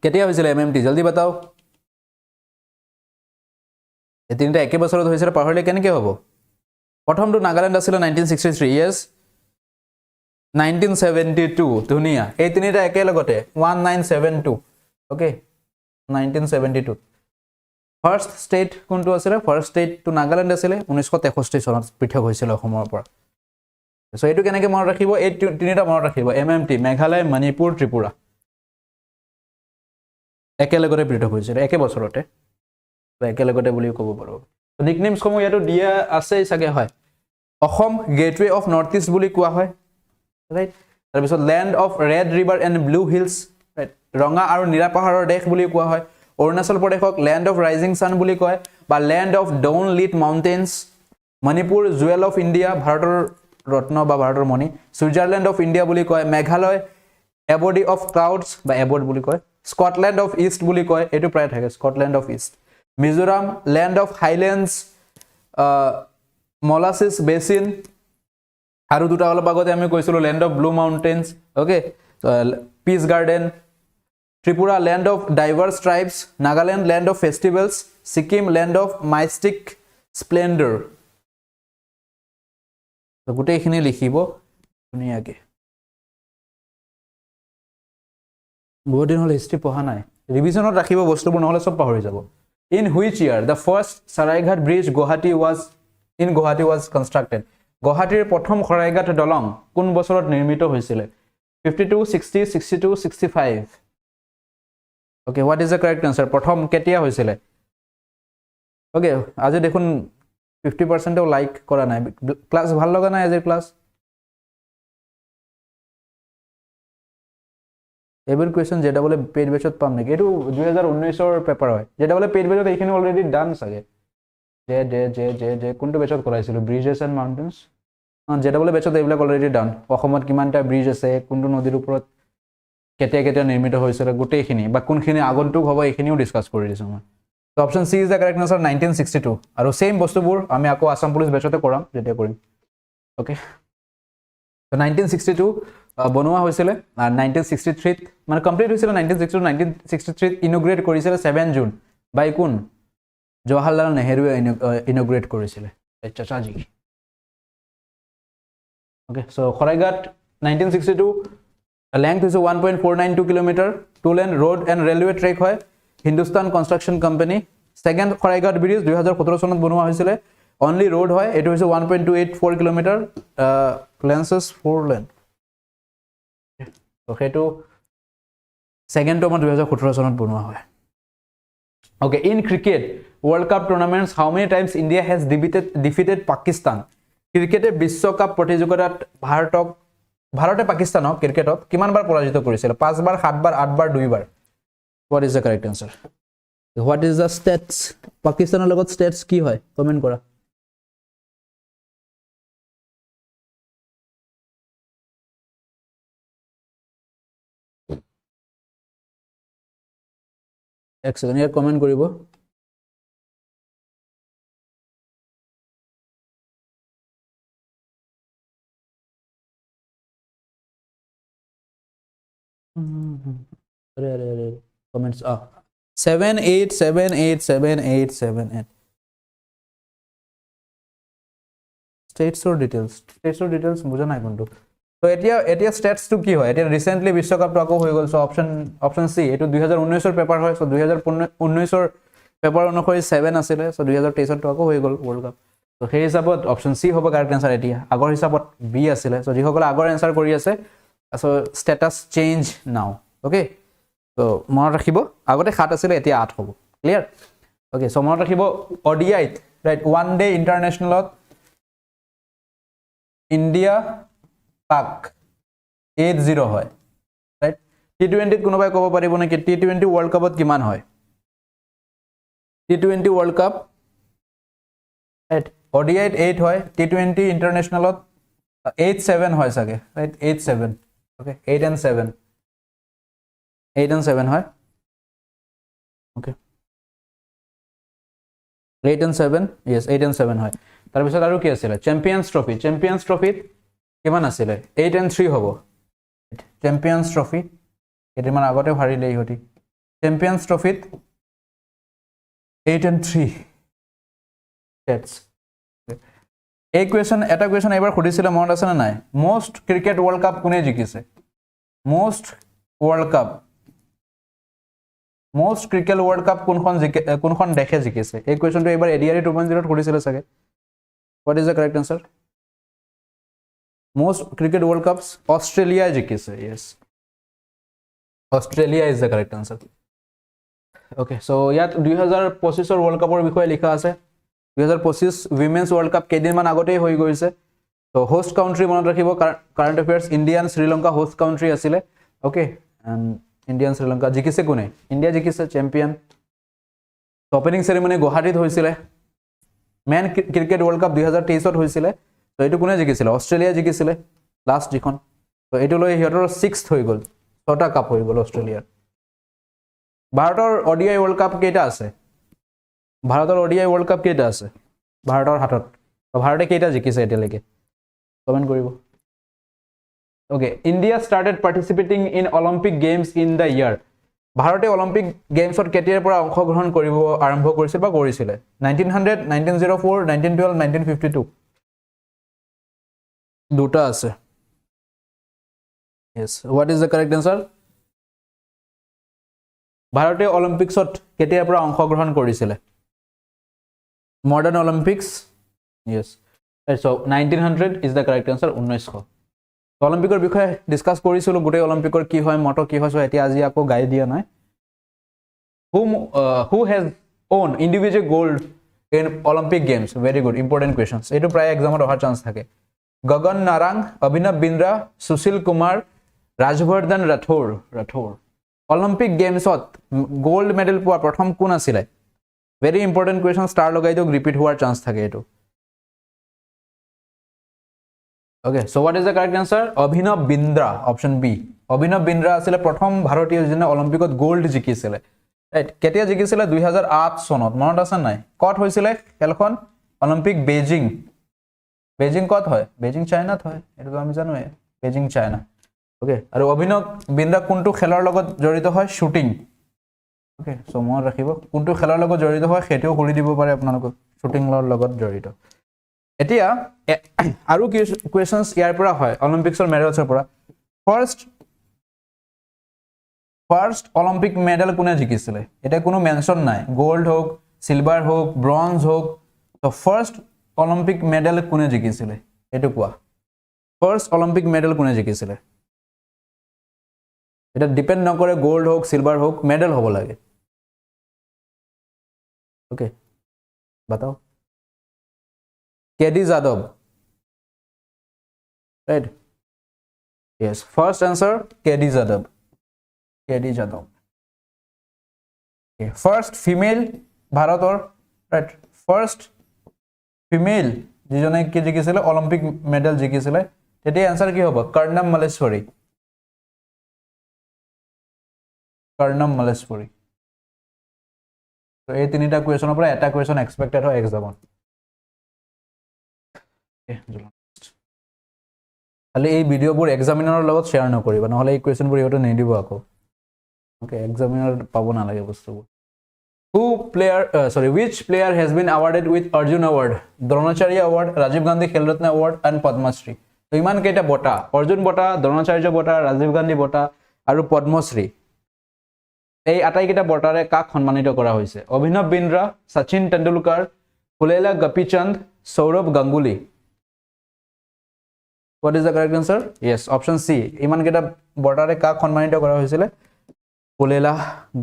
কেতিয়া হৈছিল MMT জলদি बताओ এই তিনিটা একে বছৰত হৈছিল পাহৰিলে কেনেকৈ হ'ব প্ৰথমটো নাগালেণ্ড আছিল 1963 yes 1972 ধুনিয়া এই তিনিটা একে লগতে 1972 ওকে 1972 ফাৰ্স্ট ষ্টেট কোনটো আছিল ফাৰ্স্ট ষ্টেট টু নাগালেণ্ড আছিল 1963 চনত পৃথক হৈছিল অসমৰ পৰা সো এটো কেনেকৈ মনত ৰাখিব এই তিনিটা মনত ৰাখিব MMT মেঘালয় মণিপুৰ ত্ৰিপুৰা একে লগতে পৃথক হৈছিল একে বছৰতে একে লগতে বুলি ক'ব পাৰো নিকনেমছ সমূহ ইয়াতো দিয়া আছে সাগে হয় Asom gateway of north east বুলি কোৱা হয় right তাৰ পিছত land of red river and blue hills right ৰঙা আৰু নীলা পাহাৰৰ দেশ বুলি কোৱা হয় অৰুণাচল প্ৰদেশক ল্যান্ড অফ ৰাইজিং সান বুলি কয় বা land of dawn lit mountains Manipur jewel of India ভাৰতৰ ৰত্ন বা ভাৰতৰ মণি সুইজাৰলেণ্ড অফ ইণ্ডিয়া বুলি কয় মেঘালয় এবডি অফ ক্লাউডছ বা এবড বুলি কয় স্কটলেণ্ড অফ ইষ্ট বুলি কয় এটো প্ৰায় থাকে Scotland of east Mizoram land of highlands molasses basin আৰু দুটা অলপ আগতে আমি কৈছিলো land of blue mountains okay peace garden Tripura land of diverse tribes Nagaland land of festivals Sikkim land of mystic splendour তো গোটেইখিনি লিখিব ধুনিয়াকে বহুত দিন হল হিষ্ট্ৰী পঢ়া নাই ৰিভিজনত ৰাখিব বস্তুবোৰ নহলে সব পাহৰি যাব in which year the first Saraighat bridge Guwahati was constructed Guwahatir prothom Saraighat dolong kun bosorot nirmito hoisile 52 60 62 65 okay what is the correct answer prothom ketia hoisile okay aje dekhun 50% o like kora nai class bhal laga nai aje class এবাৰ question যেটা বলে pad বেচত পাম নেকি এটো 2019 ৰ paper হয় যেটা বলে পেড বেচত এইখিনি অলৰেডি ডান সাগে যে কোনটো বেচত কৰাইছিল ব্ৰিজেছ এণ্ড মাউন্টেইনছ যেটা বলে বেচত এইবিলাক অলৰেডি ডান অসমত কিমানটা ব্ৰিজ আছে কোনটো নদীৰ ওপৰত কেতিয়া নিৰ্মিত হৈছিল গোটেইখিনি বা কোনখিনি আগন্তুক হ'ব এইখিনিও ডিসকাস কৰি দিছো মই তো option C is the correct answer 1962 আৰু সেম বস্তুবোৰ আমি আকৌ আসাম পুলিচ বেচতে কৰাম যেটা কৰিম ওকে তো 1962 বনোৱা হৈছিল আৰু 1963 মানে কমপ্লিট হৈছিল 1963 ইনোগ্ৰেট কৰিছিল 7 জুন বাই কোন জৱাহৰলাল নেহৰু ইনোগ্ৰেট কৰিছিল চাচাজি okay so খৰাইঘাট 1962 length is 1.492 km two lane road and railway track হয় Hindustan Construction Company second খৰাইঘাট bridge 2017 চনত বনোৱা হৈছিল only road হয় এটো হৈছে 1.284 km lenses 4 lane তো হেতু সেকেন্ড টৰ্ম 2017 চনত বনোৱা হয় okay in cricket world cup tournaments how many times India has defeated Pakistan ক্ৰিকেটে বিশ্বকাপ প্ৰতিযোগিতাত ভাৰতে পাকিস্তানক ক্ৰিকেটত কিমান বাৰ পৰাজিত কৰিছিল 5 বাৰ 7 বাৰ 8 বাৰ 2 বাৰ what is the correct answer what is the stats পাকিস্তানৰ লগত stats কি হয় কমেন্ট কৰা এক সেকেন্ড ইয়াত কমেন্ট কৰিব अरे comments 78787878 states or details বুজা নাই কোনটো তো এতিয়া স্ট্যাটস টু কি হয় এতিয়া রিসেন্টলি বিশ্বকাপটো আকৌ হৈ গল সো অপশন সি এটো 2019 এর পেপার হয় সো 2019 এর পেপার অনুসৰি 7 আছিল সো 2023 টো আকৌ হৈ গল ওয়ার্ল্ড কাপ তো সেই হিসাবত অপশন সি হ'ব কারেক্ট आंसर এতিয়া আগৰ হিসাবত বি আছিল সো যিসকল আগৰ आंसर কৰি আছে সো স্ট্যাটাস চেঞ্জ নাও ওকে তো মনত ৰাখিব আগতে 7 আছিল এতিয়া 8 হ'ব ক্লিয়াৰ ওকে সো মনত ৰাখিব ওডিআই ৰাইট ওয়ান ডে ইন্টাৰনেশনালত ইন্ডিয়া পাক 8-0 হয় ৰাইট টি20 কোনোবাই কব পাৰিব নেকি টি20 ওয়ার্ল্ড কাপত কিমান হয় T20 world cup right ODI 8 হয় টি20 ইন্টারন্যাশনালত 8-7 হয় সাগে রাইট 8-7 ওকে 8 and 7 8 and 7 হয় ওকে 8 and 7 yes 8 and 7 হয় তাৰ পিছত আৰু কি আছিল চ্যাম্পিয়ন্স ট্ৰফিত কিমান আছিল 8 and 3 হ'ব চ্যাম্পিয়ন্স ট্ৰফি কেইদিনমান আগতে ভাৰিলে ইহতি চ্যাম্পিয়ন্স ট্ৰফিত 8 and 3 দ্যাটস এই কোৱেশ্চন এটা কোৱেশ্চন এবাৰ খুদিছিল মনত আছে না নাই মোস্ট ক্ৰিকেট ওয়াৰ্ল্ড কাপ কোনে জিকিছে মোস্ট ক্ৰিকেট ওয়াৰ্ল্ড কাপ কোনখন দেশে জিকিছে এই কোৱেশ্চনটো এবাৰ ADRE 2.0 to খুদিছিল সাগে what is the correct answer most cricket world cups Australia জিকিছে yes Australia is the correct answer okay so ইয়াত 2025 এর ওয়ার্ল্ড কাপৰ বিষয়ে লিখা আছে 2025 women's world cup কেদিনমান আগতেই হৈ গৈছে তো হোস্ট কাউন্ট্রি মনত ৰাখিব current affairs Indian Sri Lanka host country আছিলে ওকে এন্ড ইন্ডিয়ান শ্রীলঙ্কা জিকিছে কোনে ইন্ডিয়া জিকিছে চ্যাম্পিয়ন ওপেনিং সেরেমনি গুৱাহাটীত হৈছিলে মেন ক্রিকেট ওয়ার্ল্ড কাপ 2023 ত হৈছিলে তো এটো কোনে জিকিছিল অস্ট্রেলিয়া জিকিছিলে লাস্ট জিখন তো এটো লৈ হিয়তৰ 6th হৈ গল 6টা কাপ হৈ গল অস্ট্ৰেলিয়াৰ ভাৰতৰ ওডিআই ওয়াৰ্ল্ড কাপ কেইটা আছে ভাৰতৰ ওডিআই ওয়াৰ্ল্ড কাপ কেইটা আছে ভাৰতৰ হাতত ভাৰতে কেইটা জিকিছে এতিয়ালৈকে কমেন্ট কৰিব okay India started participating in Olympic games in the year ভাৰতে অলিম্পিক গেমছত কেতিয়াৰ পৰা অংশগ্ৰহণ কৰিব আৰম্ভ কৰিছিল বা কৰিছিল 1900 1904 1912 1952 দুটা আছে yes what is the correct answer ভাৰতে অলিম্পিক্সত কেতিয়াৰ পৰা অংশগ্ৰহণ কৰিছিল modern Olympics yes so 1900 is the correct answer 1900 অলিম্পিকৰ বিষয়ে ডিসকাস কৰিছিল গোটেই অলিম্পিকৰ কি হয় মটো কি হয় সো এতিয়া আজি আকৌ গাই দিয়া নাই who has owned individual gold in Olympic games very good important questions এটো প্রায় এক্সামত অহাৰ চান্স থাকে গগন নাৰাং অভিনৱ বিন্দ্ৰা সুশীল কুমাৰ ৰাজবৰ্ধন ৰাথোৰ অলিম্পিক গেমছত গোল্ড মেডেল পোৱা প্ৰথম কোন আছিল very important question star লগাই দিও ৰিপিট হোৱাৰ চান্স থাকে এটো okay so what is the correct answer অভিনৱ বিন্দ্ৰা option b অভিনৱ বিন্দ্ৰা আছিল প্ৰথম ভাৰতীয় যিনে অলিম্পিকত গোল্ড জিকিছিল রাইট কেতিয়া জিকিছিল 2008 সনত মনত আছে নাই কত হৈছিল খেলখন অলিম্পিক বেজিং কত হয় বেজিং চাইনাত হয় এটো আমি জানো বেজিং চাইনা ওকে আৰু অভিনৱ বিন্দ্ৰা কোনটো খেলৰ লগত জড়িত হয় শুটিং ওকে সো মনত ৰাখিব কোনটো খেলৰ লগত জড়িত হয় হেটিও কৰি দিব পাৰে আপোনালোক শুটিং লগত জড়িত এতিয়া আৰু কি কোৱেশ্চনস ইয়াৰ পৰা হয় অলিম্পিক্সৰ মেডেলছৰ পৰা ফার্স্ট অলিম্পিক মেডেল কোনে জিকিছিল এটা কোনো মেনশন নাই গোল্ড হোক সিলভার হোক ব্রঞ্জ হোক তো ফার্স্ট অলিম্পিক মেডেল কোনে জিকিছিল এটো কোৱা ফাৰ্স্ট অলিম্পিক মেডেল কোনে জিকিছিল এটা ডিপেন্ড নকৰে গোল্ড হোক সিলভাৰ হোক মেডেল হ'ব লাগে ওকে बताओ KD Yadav right yes first answer KD Yadav okay first female ভাৰতৰ right first female যিজনে কি জিকিছিল অলিম্পিক মেডেল জিকিছিল তেতি আনসার কি হ'ব কৰ্ণম মলেশ্বৰী তো এই তিনিটা কুৱেশ্যনৰ পৰা এটা কুৱেশ্যন এক্সপেক্টেড হয় এক্সামত খালি এই ভিডিঅ'বোৰ এক্সামিনাৰৰ লগত শ্বেয়াৰ নকৰিবা নহ'লে এই কুৱেশ্যনবোৰ ইহঁতে নিদিব আকৌ ওকে এক্সামিনাৰ পাব নালাগে বস্তুবোৰ which player has been awarded with Arjun Award, Dronacharya Award, Rajiv Gandhi Khel Ratna Award and Padma Shri? So iman keita bota, Arjun bota, Dronacharya bota, Rajiv Gandhi bota aru Padma Shri. এই আটাই কেইটা বটাৰে কাক সন্মানিত কৰা হৈছে অভিনৱ Bindra Sachin Tendulkar ফুলেলা গোপীচন্দ Sourav Ganguly What is the correct answer? Yes, option C. ইমান কেইটা বটাৰে কাক সন্মানিত কৰা হৈছিল ফুলেলা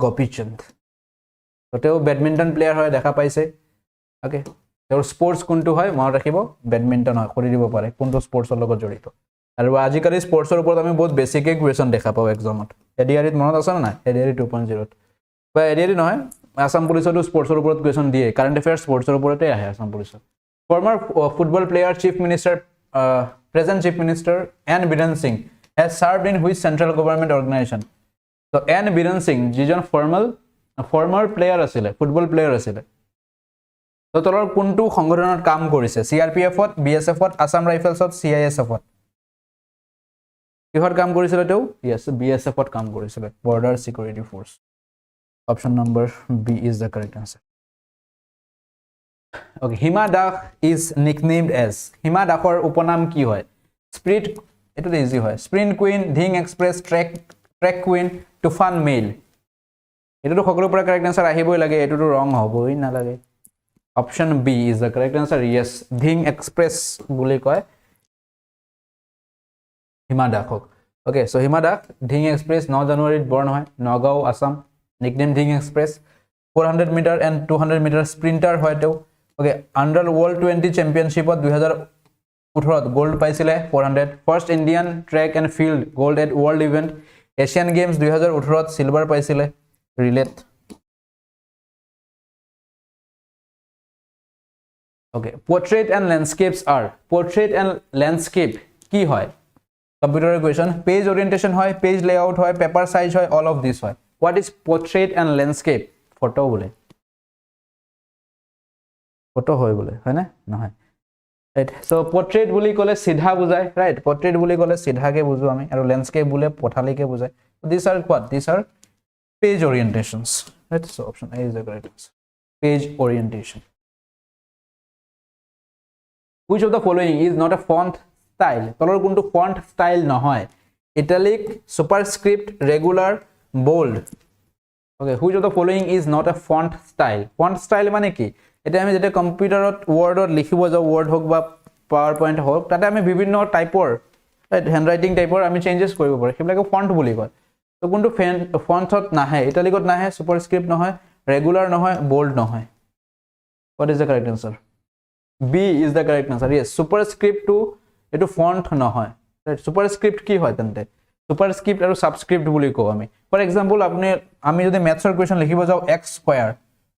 গোপীচন্দ তেও বেডমিণ্টন প্লেয়াৰ হয় দেখা পাইছে ওকে তেওঁৰ স্পৰ্টছ কোনটো হয় মনত ৰাখিব বেডমিণ্টন হয় কৰি দিব পাৰে কোনটো স্পৰ্টছৰ লগত জড়িত আৰু আজিকালি স্পৰ্টছৰ ওপৰত আমি বহুত বেছিকে কুৱেশ্যন দেখা পাওঁ এক্সামত এডিআৰইত মনত আছে না এডিআৰই 2.0 বা এডিআৰই নহয় আসাম পুলিচতো স্পৰ্টছৰ ওপৰত কুৱেশ্যন দিয়ে কাৰেণ্ট এফেয়াৰ্ছ স্পৰ্টছৰ ওপৰতে আহে আসাম পুলিচত former football player chief minister present chief minister N Biren Singh has served in which central government organization so N Biren Singh যিজন ফৰ্মাৰ প্লেয়াৰ আছিল ফুটবল প্লেয়াৰ আছিল তো তলৰ কোনটো সংগঠনত কাম কৰিছে সিআৰপিএফত বিএছএফত আসাম ৰাইফলছত সিআইএছএফত কিহত কাম কৰিছিল তেও ইয়েস বিএছএফত কাম কৰিছিল border security force option number B is the correct answer okay Hima Das is nicknamed as Hima দাসৰ উপনাম কি হয় স্প্ৰিট এটো ইজি হয় sprint queen Dhing express track queen Toofan mail এটো সকলো পৰা কাৰেক্ট আনসাৰ আহিবই লাগে এটো ৰং হ'বই না লাগে option B is the correct answer yes Dhing express বুলি কয় হিমা দাসক okay so Hima Das Dhing express 9 জানুৱাৰীত বৰ্ণ হয় Nagaon Assam nickname Dhing express 400 metre and 200 metre sprinter হয় তেও ওকে আন্ডাৰ ওয়াৰ্ল্ড 20 চেম্পিয়নশিপত 2018 গোল্ড পাইছিলে 400 first Indian track and field gold at world event Asian games 2018 silver পাইছিলে ৰিলেট okay portrait and landscapes are portrait and landscape কি হয় computer equation page orientation হয় page layout হয় পেপাৰ সাইজ হয় all of this হয় what is portrait and landscape photo বলে photo হয় বলে হয় না নহয় রাইট সো পোর্ট্রেট বুলি কলে সিধা বুজায় রাইট পোর্ট্রেট বুলি কলে সিধাকে বুজো আমি আৰু ল্যান্ডস্কেপ বুলে পথালিকে বুজায় this are what these are page orientations right so option A is the correct answer page orientation which of the following is not a font style তলৰ কোনটো font style নহয় italic superscript regular bold okay which of the following is not a font style মানে কি এটা আমি যেটা কম্পিউটাৰত ওয়াৰ্ডত লিখিব যাও ওয়াৰ্ড হোক বা পাওয়াৰ পয়েন্ট হোক তাতে আমি বিভিন্ন টাইপৰ ৰাইট হ্যান্ডৰাইটিং টাইপৰ আমি চেঞ্জেস কৰিব পাৰো সেইবিলাকে ফন্ট বুলি কয় তো কোনটো ফন্টত নাহে ইটালিকত নাহে সুপারস্ক্রিপ্ট নহয় রেগুলার নহয় বোল্ড নহয় what is the correct answer b is the correct answer yes superscript to এটো ফন্ট নহয় রাইট সুপারস্ক্রিপ্ট কি হয় তেন্তে সুপারস্ক্রিপ্ট আৰু সাবস্ক্ৰিপ্ট বুলি কও আমি ফৰ এক্সাম্পল আমি যদি ম্যাথছৰ কোৱেশ্চন লিখিব যাও x স্কয়াৰ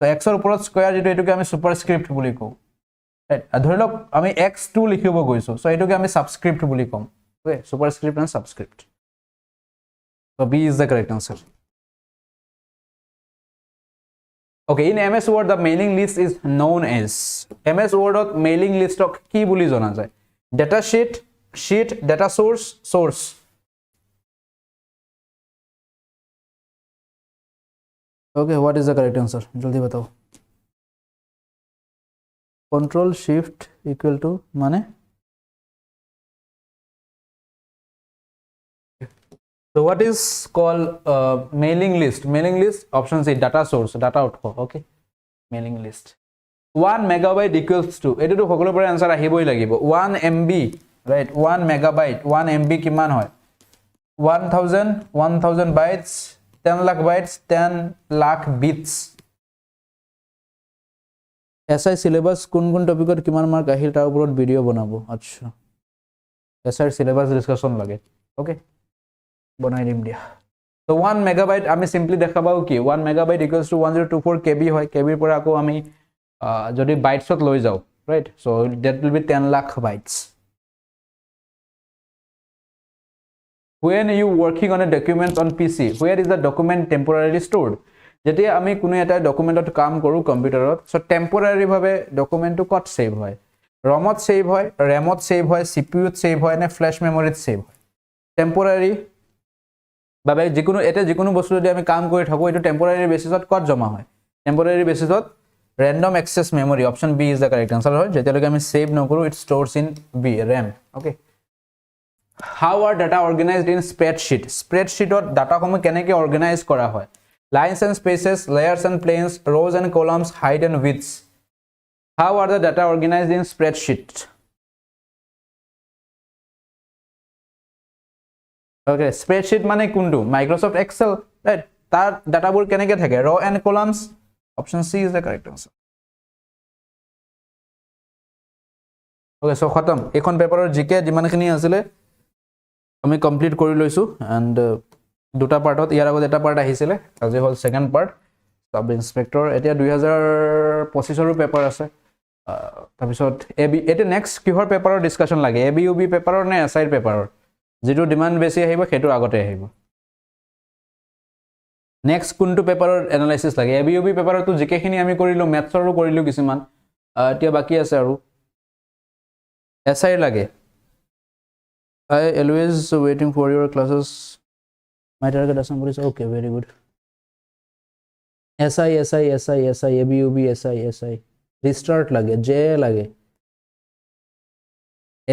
তো x এৰ উপৰত স্কয়াৰ যেটো এটোকে আমি সুপাৰস্ক্ৰিপ্ট বুলি কও ৰাইট ধৰি লওক আমি x2 লিখিব গৈছো সো এটোকে আমি সাবস্ক্রিপ্ট বুলি কম okay superscript and subscript so b is the correct answer okay in ms word the mailing list is known as ms word of mailing list of কি বুলি জনা যায় data sheet data source okay what is the correct answer jaldi batao control shift equal to mane so what is called mailing list option C data source data output okay mailing list 1 megabyte equals to etu to hokolo pore answer ahiboi lagibo 1 MB right 1 megabyte 1 MB kiman hoy 1000 bytes 10 lakh bytes 10 lakh bits SI syllabus কোন টপিকত কিমান mark আহিল তাৰ ওপৰত video বনাবো আচ্ছা SI syllabus discussion লাগে okay বনাই দিম দিয়া তো 1 megabyte আমি সিম্পলি দেখাবাও কি 1 megabyte equals to 1024 KB হয় KB এর পরে আকো আমি যদি বাইটছত লৈ যাও right so that will be 10 lakh bytes when you working on a document on PC where is the document temporarily stored যেতিয়া আমি কোনো এটা ডকুমেণ্টত কাম কৰোঁ কম্পিউটাৰত সো টেম্পৰাৰী ভাৱে ডকুমেণ্টটো কত সেভ হয় ৰমত সেভ হয় ৰেমত সেভ হয় সিপিইউত সেভ হয় নে ফ্ল্যাশ মেমৰিত সেভ হয় টেম্পৰাৰী বাবে যিকোনো বস্তু যদি আমি কাম কৰি থাকো এটো টেম্পৰাৰী বেসিছত কত জমা হয় temporary বেসিছত random access memory option B is the correct answer হয় যেতিয়ালৈকে আমি সেভ নকৰো it stores in B RAM okay how are data organized in spreadsheet to data সমূহ কেনেকৈ organize কৰা হয় lines and spaces layers and planes rows and columns height and widths how are the data organized in spreadsheet okay spreadsheet মানে কোনটো Microsoft Excel right তাৰ ডাটাবোৰ কেনেকৈ থাকে row and columns option C is the correct answer okay so khatam এখন পেপাৰৰ জিকে যিমানখিনি আছিল আমি কমপ্লিট কৰি লৈছো and দুটা পাৰ্টত ইয়াৰ আগত এটা পাৰ্ট আহিছিল আজি হল সেকেন্ড পাৰ্ট সাব ইনস্পেক্টৰ এতিয়া 2025 ৰ পেপাৰ আছে তাৰ পিছত এটা নেক্সট কিহৰ পেপাৰৰ ডিসকাশন লাগে এবিইউবি পেপাৰৰ নে এসআইৰ পেপাৰৰ যেটো ডিমান্ড বেছি আহিব হেটো আগতে আহিব নেক্সট কোনটো পেপাৰৰ এনালাইসিস লাগে এবিইউবি পেপাৰটো জিকেখিনি আমি কৰিলো ম্যাথছৰো কৰিলো কিছুমান এতিয়া বাকি আছে আৰু এসআই লাগে I always waiting for your classes my target assembly is okay very good SI ABUB SI restart lage J lage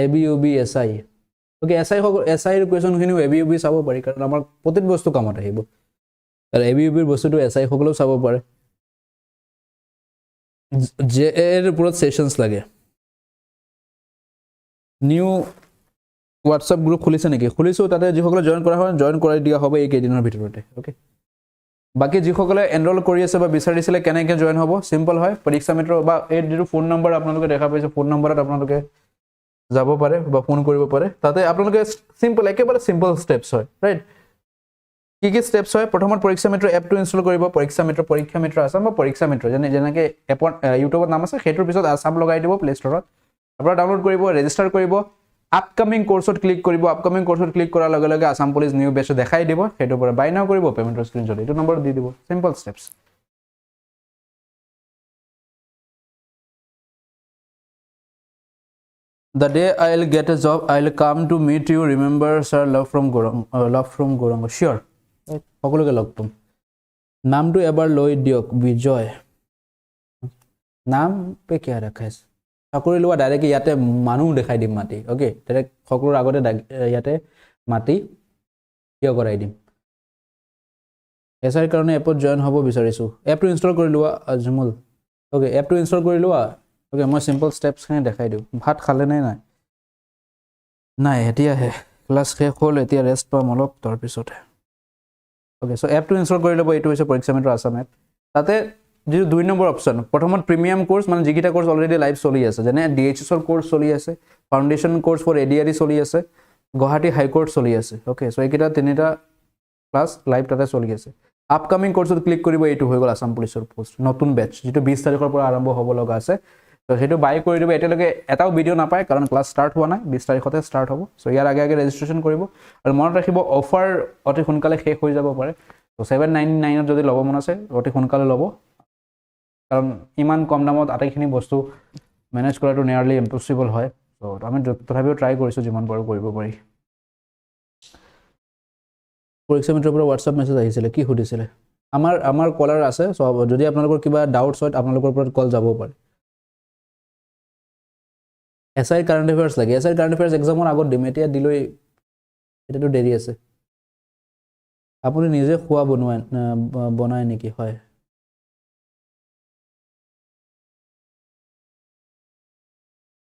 ABUB SI okay SI er question khini ABUB sabo pari karon amar protit bostu kamot ahibo ar ABUB er bostu to SI hokolo sabo pare J er purot sessions lage new WhatsApp group খুলিছে নেকি খুলিছো তাতে যিসকলে join কৰা হয় join কৰাই দিয়া হবে এই কেইদিনৰ ভিতৰতে ওকে বাকি যিসকলে এনৰোল কৰি আছে বা বিচাৰিছিলে কেনেকৈ জয়েন হ'ব সিম্পল হয় পৰীক্ষা মিত্ৰ বা এই যিটো ফোন নম্বৰ আপোনালোকে দেখা পাইছে ফোন নম্বৰত আপোনালোকে যাব পাৰে বা ফোন কৰিব পাৰে তাতে আপোনালোকে সিম্পল একেবাৰে সিম্পল স্টেপছ হয় ৰাইট কি স্টেপছ হয় প্ৰথমত পৰীক্ষা মিত্ৰ এপটো ইনষ্টল কৰিব পৰীক্ষা মিত্ৰ আসাম বা পৰীক্ষা মিত্ৰ যেনেকৈ এপৰ ইউটিউবত নাম আছে হেতৰ পিছত আসাম লগাই দিব প্লে ষ্টৰত আপোনালোকে ডাউনলোড কৰিব ৰেজিষ্টাৰ কৰিব আপকামিং কোৰ্সত ক্লিক কৰিব আপকামিং কোৰ্সত ক্লিক কৰাৰ লগে লগে আসাম পুলিশ নিউ বেচ দেখাই দিব হেটো পৰা বাই নাও কৰিব পেমেন্টৰ স্ক্ৰিনশ্বট এটো নম্বৰ দি দিব simple steps The day I'll get a job I'll come to meet you remember sir love from Gorang sure সকলোকে লগ পাম নামটো এবাৰ লৈ দিয়ক বিজয় নাম পে কি ৰাখা আছে চাকৰি লোৱা ডাইৰেক্ট ইয়াতে মানুহ দেখাই দিম মাটি ওকে ডাইৰেক্ট সকলোৰ আগতে ইয়াতে মাটি কিয় কৰাই দিম এছআইৰ কাৰণে এপত জয়েন হ'ব বিচাৰিছো এপটো ইনষ্টল কৰি লোৱা আজমল ওকে এপটো ইনষ্টল কৰি লোৱা ওকে মই সিম্পল স্টেপছখিনি দেখাই দিওঁ ভাত খালে নাই এতিয়াহে ক্লাছ শেষ হ'ল এতিয়া ৰেষ্ট পাম অলপ তাৰ পিছতে ওকে সো এপটো ইনষ্টল কৰি ল'ব এইটো হৈছে পৰীক্ষা মিত্ৰ আসাম এপ তাতে যেটো 2 নম্বৰ অপচন প্ৰথমত প্ৰিমিয়াম কোৰ্স মানে যিকিটা কোৰ্স অলৰেডি লাইভ চলি আছে যেনে ডিএইচএছ ৰ কোৰ্স চলি আছে ফাউন্ডেশন কোৰ্স ফৰ ADRE চলি আছে গুৱাহাটী হাই কোর্ট চলি আছে ওকে সো এইকিটা তিনিটা ক্লাস লাইভ তাতে চলি আছে আপকামিং কোর্সত ক্লিক কৰিব এইটো হৈ গল আসাম পুলিশৰ পোষ্ট নতুন বেচ যেটো 20 তাৰিখৰ পৰা আৰম্ভ হ'ব লগা আছে তো হেটো বাই কৰি দিব এতিয়ালৈকে এটাও ভিডিও নাপায় কাৰণ ক্লাস স্টাৰ্ট হোৱা নাই 20 তাৰিখতে স্টাৰ্ট হ'ব সো ইয়াৰ আগে ৰেজিষ্ট্ৰেচন কৰিব আৰু মনত ৰাখিব অফাৰ অতি সোনকালে শেষ হৈ যাব পাৰে তো 799 ত যদি লব মন আছে অতি সোনকালে লব কাৰণ ইমান কম দামত আটাইখিনি বস্তু মেনেজ কৰাটো নিয়াৰলি ইম্পসিবল হয় তো আমি তথাপিও ট্ৰাই কৰিছো যিমান পাৰো কৰিব পাৰি পৰীক্ষা মিত্ৰৰ পৰা WhatsApp মেছেজ আহিছিল কি সুধিছিল আমাৰ কলাৰ আছে সো যদি আপোনালোকৰ কিবা ডাউটছ হয় আপোনালোকৰ পৰা কল যাব পাৰে এসআই কাৰেন্ট অ্যাফেয়াৰ্স লাগে এসআই কাৰেন্ট অ্যাফেয়াৰ্স এক্সামৰ আগত দিম এতিয়া দিলৈ এটাটো দেৰি আছে আপুনি নিজে খোৱা বনায় নেকি হয়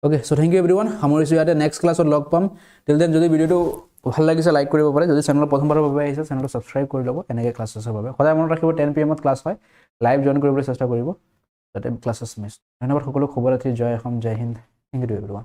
okay so thank you everyone সামৰিছো ইয়াতে নেক্সট ক্লাছত লগ পাম টিল দেন যদি ভিডিওটো ভাল লাগিছে লাইক কৰিব পাৰে যদি চেনেল প্ৰথমবাৰৰ বাবে আহিছে চেনেলটো সাবস্ক্ৰাইব কৰি ল'ব এনেকৈ ক্লাছেছৰ বাবে সদায় মনত ৰাখিব 10 PM ত ক্লাছ হয় লাইভ জয়েন কৰিবলৈ চেষ্টা কৰিব যাতে ক্লাছেছ মিছ ধন্যবাদ সকলো খবৰ ৰাখি জয় অসম জয় হিন্দ থ্যাংক ইউ এভৰিওয়ান